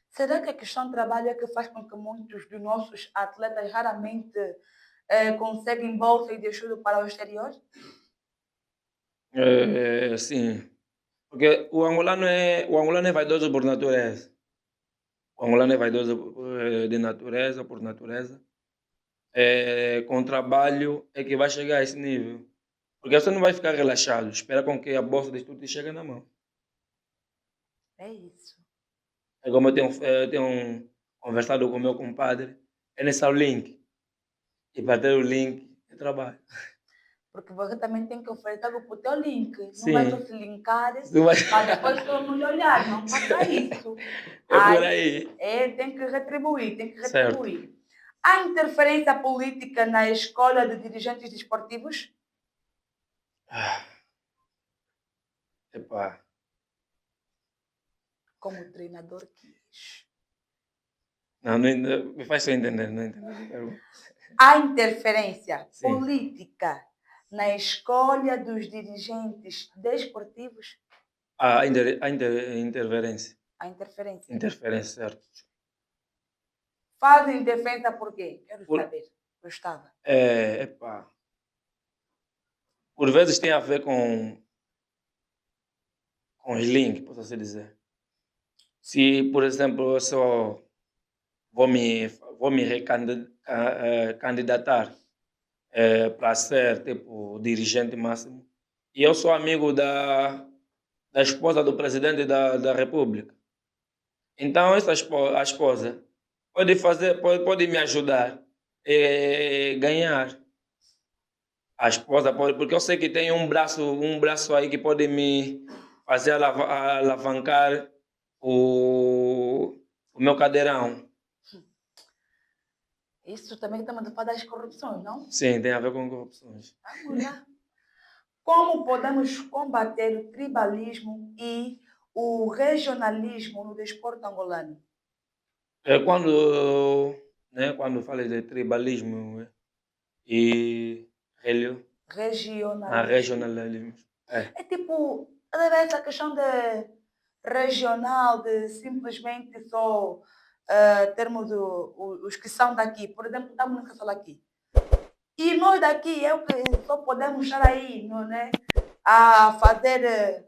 Será que a questão de trabalho é que faz com que muitos dos nossos atletas raramente conseguem bolsa e de estudo para o exterior? Sim, porque o angolano é vaidoso por natureza. O angolano é vaidoso de natureza, por natureza. Com trabalho é que vai chegar a esse nível. Porque você não vai ficar relaxado, espera com que a bolsa de estudo te chegue na mão. É isso. É como eu tenho conversado com o meu compadre, é nesse link. E para ter o link, é trabalho. Porque você também tem que oferecer algo para o teu link. Não vai só Sim, se linkar, tu vai... mas depois todo mundo olhar. Não faça isso. é por Ai, aí. tem que retribuir, tem que Certo. retribuir. Há interferência política na escolha de dirigentes desportivos? Ah, epá, Como o treinador quis. não, me faz só entender, não entender. Há interferência Sim. política na escolha dos dirigentes desportivos? A interferência. Há interferência. Interferência, certo. Fazem interferência por quê? Quero Por, saber. Gostava. epá, por vezes tem a ver com os links, posso assim dizer. Se, por exemplo, eu só vou me, vou me candidatar para ser tipo dirigente máximo, e eu sou amigo da esposa do presidente da República. Então, a esposa pode me ajudar a ganhar. A esposa pode, porque eu sei que tem um braço aí que pode me fazer alavancar o meu cadeirão. Isso também estamos a falar das corrupções, não? Sim, tem a ver com corrupções. Vamos lá. Como podemos combater o tribalismo e o regionalismo no desporto angolano? Quando fala de tribalismo e relio- Regionalismo. regionalismo, É tipo, essa questão de regional, de simplesmente só termos os que são daqui. Por exemplo, estamos nessa sala aqui. E nós daqui é o que só podemos estar aí, não, né? A fazer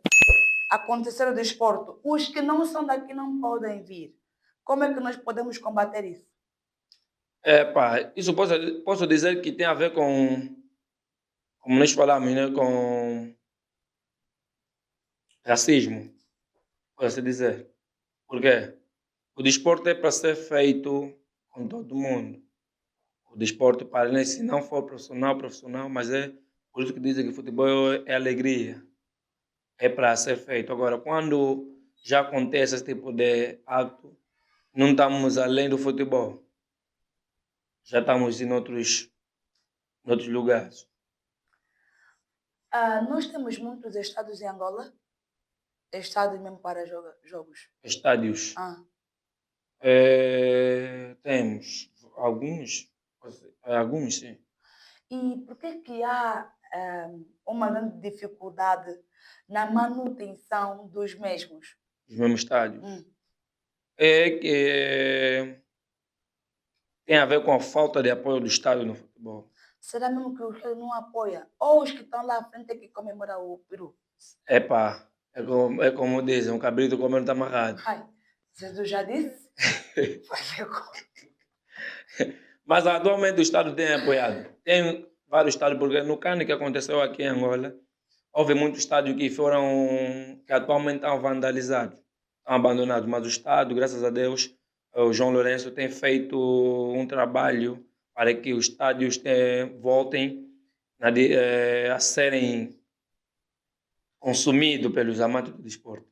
acontecer o desporto. Os que não são daqui não podem vir. Como é que nós podemos combater isso? pá, isso posso dizer que tem a ver com, como nós falamos, né, com racismo, por assim dizer. Por quê? O desporto é para ser feito com todo mundo. O desporto paranaense, se não for profissional, profissional, mas é por isso que dizem que futebol é alegria, é para ser feito. Agora, quando já acontece esse tipo de ato, não estamos além do futebol, já estamos em outros lugares. Nós temos muitos estádios em Angola, estádios mesmo para jogos. Estádios, Ah, temos alguns sim. e por que há uma grande dificuldade na manutenção dos mesmos? Os mesmos estádios. Hum. É que tem a ver com a falta de apoio do Estado no futebol. Será mesmo que os que não apoiam? Ou os que estão lá à frente é que comemoram o peru? Epá, é como dizem, um cabrito comendo está amarrado. Ai, Jesus já disse? Fazer conta. Mas atualmente o Estado tem apoiado. Tem vários estádios, porque no CAN que aconteceu aqui em Angola, houve muitos estádios que atualmente estão vandalizados, estão abandonados. Mas o Estado, graças a Deus, o João Lourenço tem feito um trabalho para que os estádios voltem a serem consumidos pelos amantes do desporto.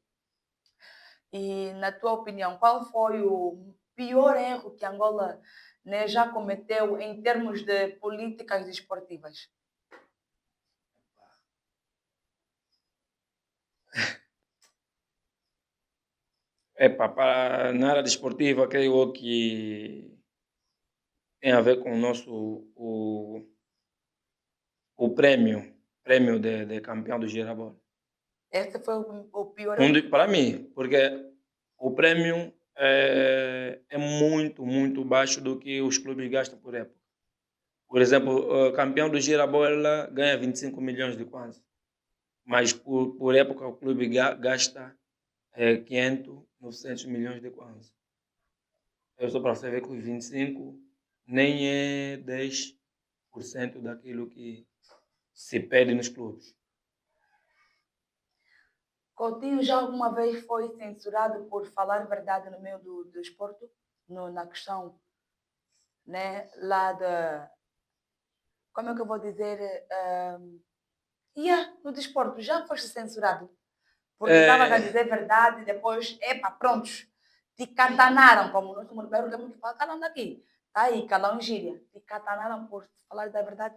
E, na tua opinião, qual foi o pior erro que Angola, né, já cometeu em termos de políticas desportivas? Na área desportiva, creio que tem a ver com o prêmio de campeão do Girabola. Esse foi o pior erro? Para mim, porque o prêmio é muito, muito baixo do que os clubes gastam por época. Por exemplo, o campeão do Girabola ganha 25 milhões de kwanza, mas por época o clube gasta 500, 900 milhões de kwanza. Eu só para você ver que os 25 nem é 10% daquilo que se pede nos clubes. Coutinho já alguma vez foi censurado por falar verdade no meio do desporto? Na questão, né, lá da... Como é que eu vou dizer? No desporto, já foste censurado? Porque estava a dizer verdade e depois, epa, prontos, te catanaram, como nós somos no temos que falar, calão daqui. Tá aí, calão gíria. Te catanaram por falar da verdade.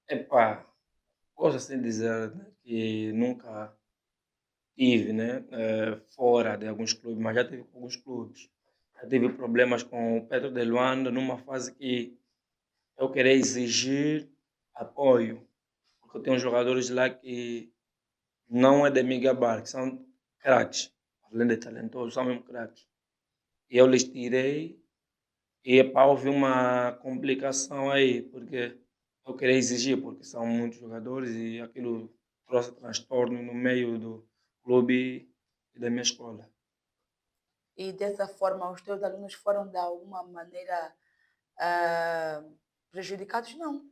Epá, posso assim dizer, né, que nunca tive, né, fora de alguns clubes, mas já tive com alguns clubes. Já tive problemas com o Petro de Luanda numa fase que eu queria exigir apoio, porque eu tenho jogadores lá que não é de me gabar, que são craques, além de talentosos, são mesmo craques. E eu lhes tirei e epá, houve uma complicação aí, porque eu queria exigir, porque são muitos jogadores e aquilo trouxe transtorno no meio do clube e da minha escola. E dessa forma, os teus alunos foram de alguma maneira ah, prejudicados? Não.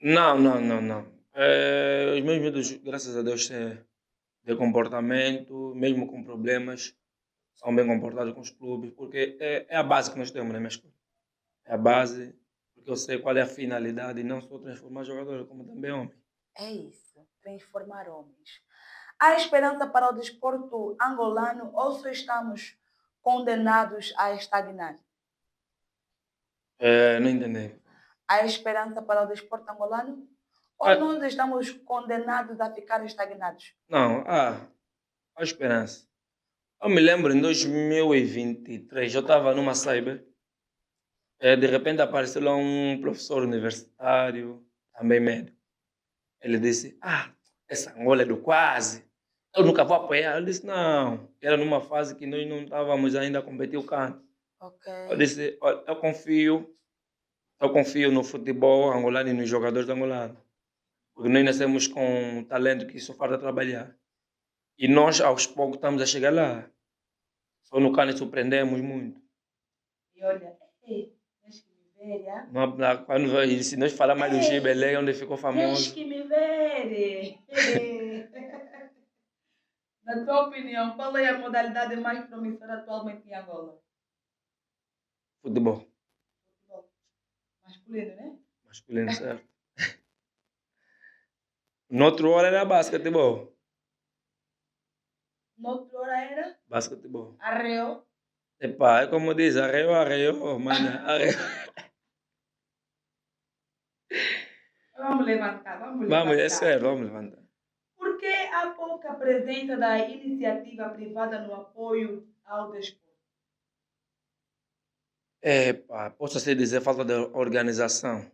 Não, não, não, não. Os meus medos, graças a Deus, de comportamento, mesmo com problemas, são bem comportados com os clubes, porque é a base que nós temos na minha escola. É a base, porque eu sei qual é a finalidade, e não só transformar jogadores, como também homem. É isso, transformar homens. Há esperança para o desporto angolano ou só estamos condenados a estagnar? Não entendi. Há esperança para o desporto angolano ou Ah, nós estamos condenados a ficar estagnados? não, há esperança. Eu me lembro em 2023, eu estava numa cyber, de repente apareceu lá um professor universitário, também médico. Ele disse, essa Angola é do quase, eu nunca vou apoiar. Eu disse, não, era numa fase que nós não estávamos ainda a competir o CAN. Ok. Eu disse, olha, eu confio no futebol angolano e nos jogadores angolanos, porque nós nascemos com um talento que só falta trabalhar. E nós, aos poucos, estamos a chegar lá. Só no CAN surpreendemos muito. E olha, tens que me ver, já? E se nós falar mais do Ei, Gibelé, onde ficou tens famoso, que me ver. Na tua opinião, qual é a modalidade mais promissora atualmente em Angola? futebol. Futebol. masculino, né? Masculino, certo? Noutra hora era basquetebol. Noutra hora era Basquetebol. arreo. Epá, é como diz, arreo, manda, arreo. Vamos levantar, vamos Vamos, é levantar. sério, vamos levantar. Por que há pouca presença da iniciativa privada no apoio ao desporto? Epá, posso assim dizer falta de organização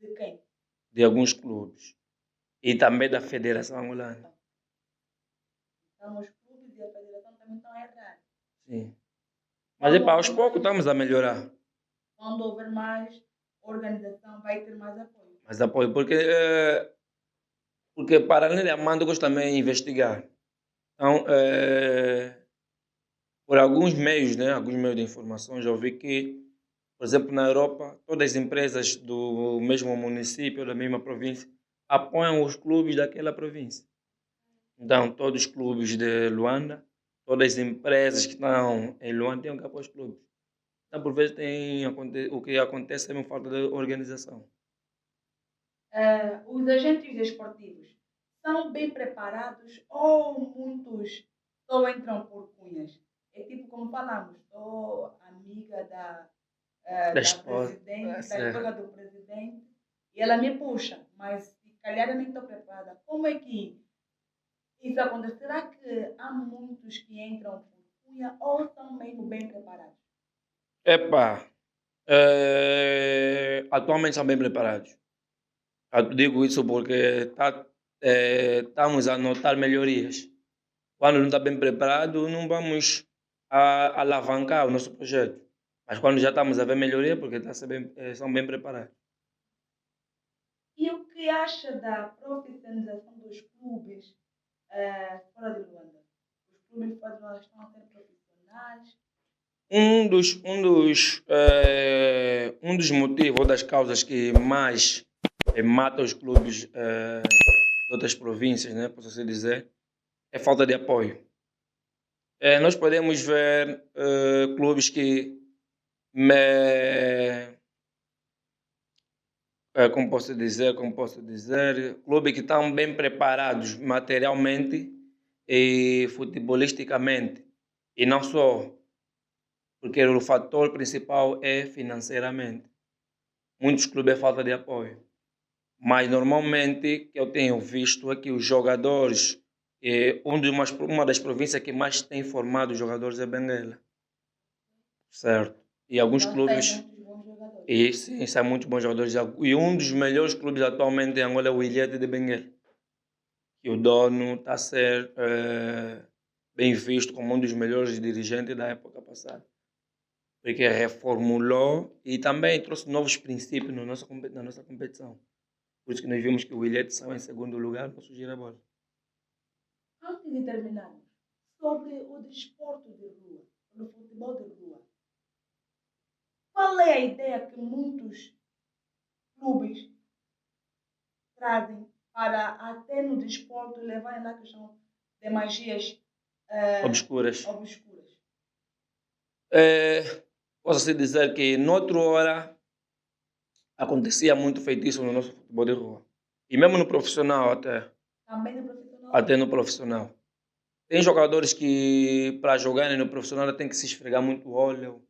De quem? de alguns clubes e também da Federação Angolana. Então, os clubes e a federação também estão a errar. Sim. Mas epá, aos poucos estamos a melhorar. Quando houver mais organização, vai ter mais apoio. Mas apoio, porque para além de amando, eu gosto também de investigar. Então, por alguns meios, né, alguns meios de informação, já ouvi que, por exemplo, na Europa, todas as empresas do mesmo município, da mesma província, apoiam os clubes daquela província. Então, todos os clubes de Luanda, todas as empresas que estão em Luanda têm que apoiar os clubes. Então, por vezes, o que acontece é uma falta de organização. Os agentes desportivos são bem preparados ou muitos só entram por cunhas? É tipo como falamos, sou amiga da esposa. presidente, da Certo. esposa do presidente, e ela me puxa, mas se calhar eu nem estou preparada. Como é que isso acontece? Será que há muitos que entram por cunha ou são mesmo bem preparados? Epá, atualmente são bem preparados. Eu digo isso porque estamos a notar melhorias. Quando não está bem preparado, não vamos alavancar o nosso projeto. Mas quando já estamos a ver melhoria, porque são bem preparados. E o que acha da profissionalização dos clubes fora de Luanda? Os clubes fora de Luanda estão a ser profissionais? Um dos motivos ou das causas que mais mata os clubes de outras províncias, né, posso assim dizer, é falta de apoio. Nós podemos ver clubes que como posso dizer, clubes que estão bem preparados materialmente e futebolisticamente, e não só, porque o fator principal é financeiramente. Muitos clubes é falta de apoio, mas normalmente que eu tenho visto é que os jogadores, uma das províncias que mais tem formado jogadores é Benguela, certo? E alguns Não clubes... tem muitos bons jogadores. E sim, são muito bons jogadores. E um dos melhores clubes atualmente em Angola é o Ilhete de Benguela. E o dono está a ser bem visto como um dos melhores dirigentes da época passada. Porque reformulou e também trouxe novos princípios na nossa competição. Por isso que nós vimos que o Ilhete saiu em segundo lugar para surgir a bola. Antes de terminarmos, sobre o desporto de rua, o futebol de rua, qual é a ideia que muitos clubes trazem para até no desporto levarem lá a questão de magias Obscuras. obscuras? Posso assim dizer que noutra hora acontecia muito feitiço no nosso futebol de rua. E mesmo no profissional até. Também no profissional? Até no profissional. Tem jogadores que, para jogarem no profissional, tem que se esfregar muito óleo,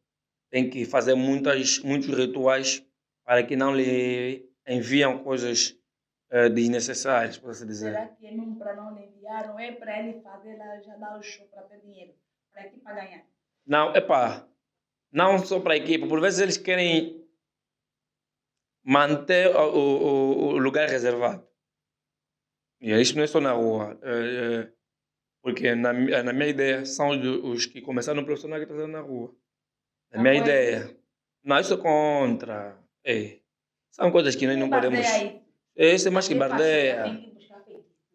tem que fazer muitos rituais para que não lhe enviam coisas desnecessárias, por assim dizer. Será que é mesmo para não lhe enviar ou é para ele fazer lá, já dar o show para ter dinheiro, para a equipa ganhar? Não, não só para a equipa, por vezes eles querem manter o lugar reservado. E isso não é só na rua. Porque na minha ideia são os que começaram no profissional que estão na rua. Na minha ideia. Não, isso é contra. São coisas que nós não podemos... Isso é mais que bardeia.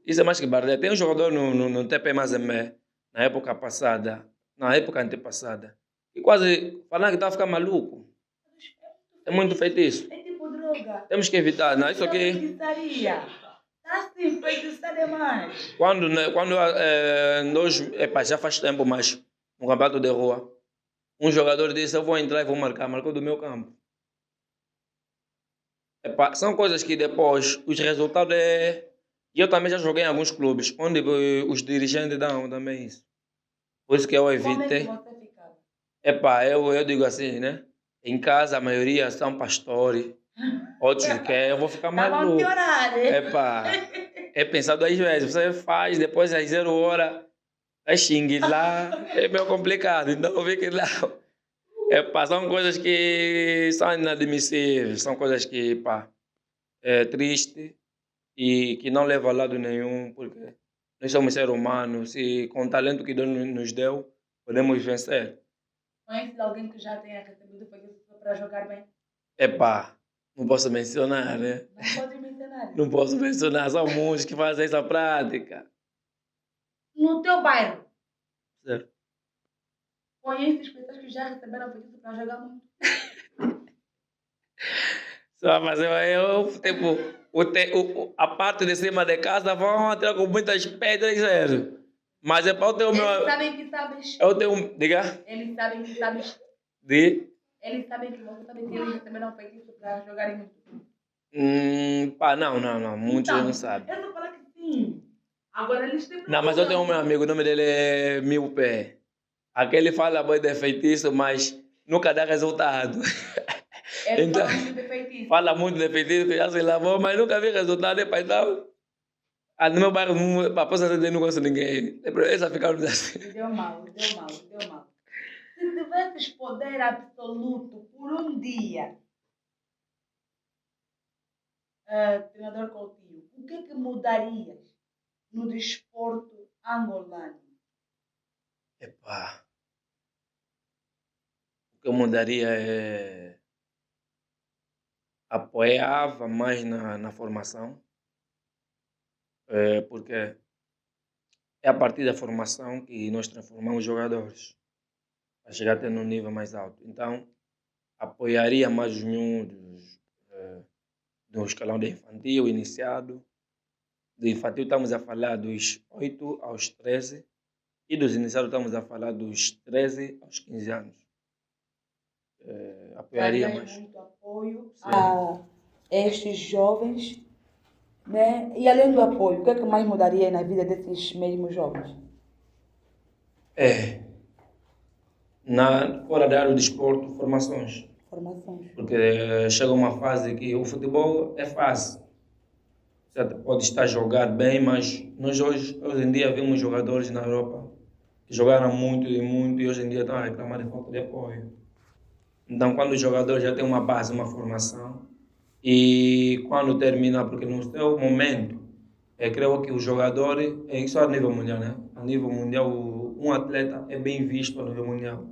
Isso é mais que bardeia. Tem um jogador no TP+ME, na época antepassada, e quase falando que estava a ficar maluco. É muito feitiço. É tipo droga. Temos que evitar. Não, isso aqui... Está sim, feitiçar demais. Quando nós, já faz tempo, mas no campeonato de rua, um jogador disse, eu vou entrar e vou marcar. Marcou do meu campo. Epá, são coisas que depois os resultados é. E eu também já joguei em alguns clubes onde os dirigentes dão também isso. Por isso que eu Como é que evitei. você ficava? Epá, eu digo assim, né? Em casa a maioria são pastores, outros querem, eu vou ficar Estavam a maluco. piorar, né? Epá, é pensar 2 vezes. Você faz, depois às 0 horas, vai xingue lá, é meio complicado. Então fique lá. Epá, são coisas que são inadmissíveis, são coisas que, pá, é triste e que não leva a lado nenhum, porque nós somos seres humanos e com o talento que Deus nos deu, podemos vencer. Conhece alguém que já tenha recebido foi para jogar bem? Epá, não posso mencionar, né? Não pode mencionar. Não posso mencionar, são muitos que fazem essa prática. No teu bairro, Certo? conheces pessoas que já receberam pedido para jogar muito? Só, mas tipo, a parte de cima de casa vão entrar com muitas pedras, zero. Mas é para eu ter o meu. Eles sabem que sabes. Eu tenho. Diga? Eles sabem que sabes. De. Eles sabem que você sabe que eles receberam feitiço para jogarem muito. Pá, não. Muitos Então, não sabem. eu estou falando que sim. Agora eles têm Não, mas eu tenho um meu amigo, o nome dele é Mil Pé. Aquele fala bem de feitiço, mas nunca dá resultado. Ele Então, fala muito de feitiço. fala muito de feitiço, que já se lavou, mas nunca vi resultado. Epa, então, no meu bairro, para posso dizer, não conheço ninguém. Essa ficaram assim. Deu mal. Se tivesses poder absoluto por um dia, treinador Coutinho, o que mudarias no desporto angolano? Epá, o que eu mudaria é apoiava mais na formação, porque é a partir da formação que nós transformamos jogadores para chegar até no nível mais alto. Então, apoiaria mais os miúdos do escalão de infantil iniciado. Do infantil estamos a falar dos 8 aos 13 e dos iniciados estamos a falar dos 13 aos 15 anos. Apoiaria Darias mais. muito apoio Sim. a estes jovens, né? E além do apoio, o que é que mais mudaria na vida desses mesmos jovens? Fora da área do desporto, formações. Formações. Porque chega uma fase que o futebol é fácil. Você pode estar a jogar bem, mas nós hoje em dia vemos jogadores na Europa que jogaram muito e hoje em dia estão a reclamar de falta de apoio. Então, quando o jogador já tem uma base, uma formação, e quando termina, porque no seu momento, eu creio que o jogador, isso a nível mundial, né? A nível mundial, um atleta é bem visto a nível mundial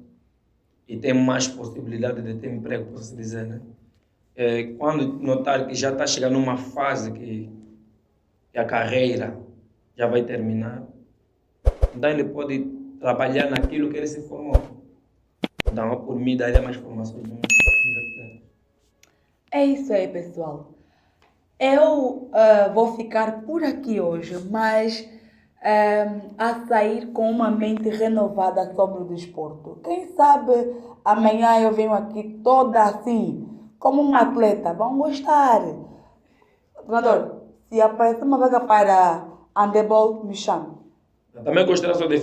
e tem mais possibilidade de ter emprego, por assim dizer, né? Quando notar que já está chegando numa fase que a carreira já vai terminar, então ele pode trabalhar naquilo que ele se formou. Então, por mim, daria mais formações. É isso aí, pessoal. Eu vou ficar por aqui hoje, mas a sair com uma mente renovada sobre o desporto. Quem sabe amanhã eu venho aqui toda assim, como um atleta. Vão gostar. Treinador, se aparecer uma vaga para handebol, me chame. Também gostaria só de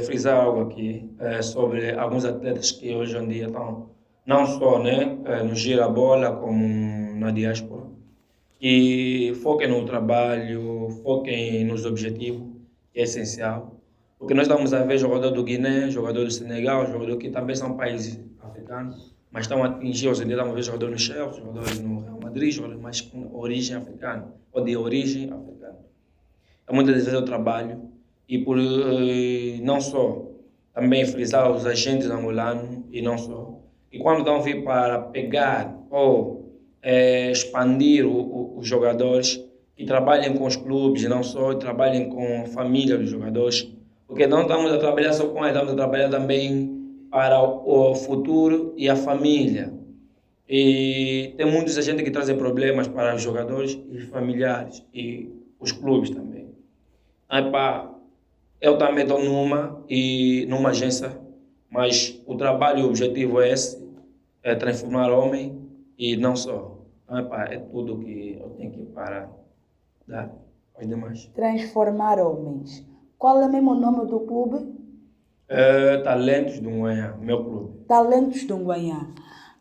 frisar algo aqui sobre alguns atletas que hoje em dia estão, não só no gira-bola, como na diáspora, e foquem no trabalho, foquem nos objetivos, que é essencial. Porque nós estamos a ver jogador do Guiné, jogador do Senegal, jogador que também são países africanos, mas estão a atingir, hoje em dia estamos a ver jogadores no Chelsea, jogadores no Real Madrid, jogadores mais com origem africana, ou de origem africana. É muito vezes o trabalho e por não só também frisar os agentes angolanos e não só. E quando estão a vir para pegar ou expandir os jogadores, que trabalhem com os clubes, não só, trabalhem com a família dos jogadores, porque não estamos a trabalhar só com eles, estamos a trabalhar também para o futuro e a família. E tem muitos agentes que trazem problemas para os jogadores e os familiares e os clubes também. Epá, eu também estou numa agência, mas o trabalho e o objetivo é esse, é transformar homem e não só. Então, epá, é tudo que eu tenho que parar dar aos demais. Transformar homens. Qual é mesmo o nome do clube? Talentos do Manhã, meu clube. Talentos do Guanhá.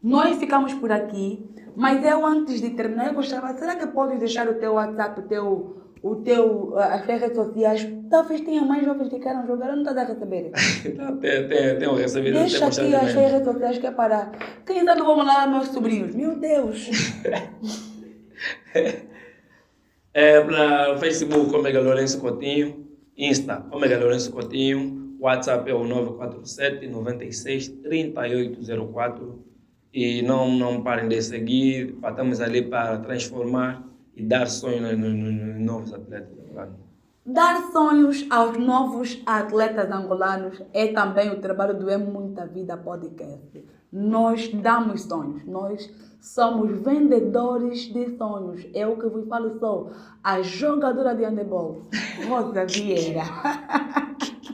Nós ficamos por aqui, mas eu antes de terminar, eu gostava, será que podes deixar o teu WhatsApp, as redes sociais? Talvez tenha mais jovens que queiram jogar, eu não estou a receber. Tenho recebido Deixa aqui as redes sociais que é para... Quem sabe eu vou mandar meus sobrinhos? Meu Deus! Para Facebook, Omega Lourenço Coutinho. Insta, Omega Lourenço Coutinho. WhatsApp é o 947 96 3804. E não parem de seguir. Estamos ali para transformar e dar sonho nos novos atletas angolanos. Dar sonhos aos novos atletas angolanos é também o trabalho do É Muita Vida Podcast. Nós damos sonhos, nós somos vendedores de sonhos. Eu que vos falo sou a jogadora de handebol, Rosa Vieira.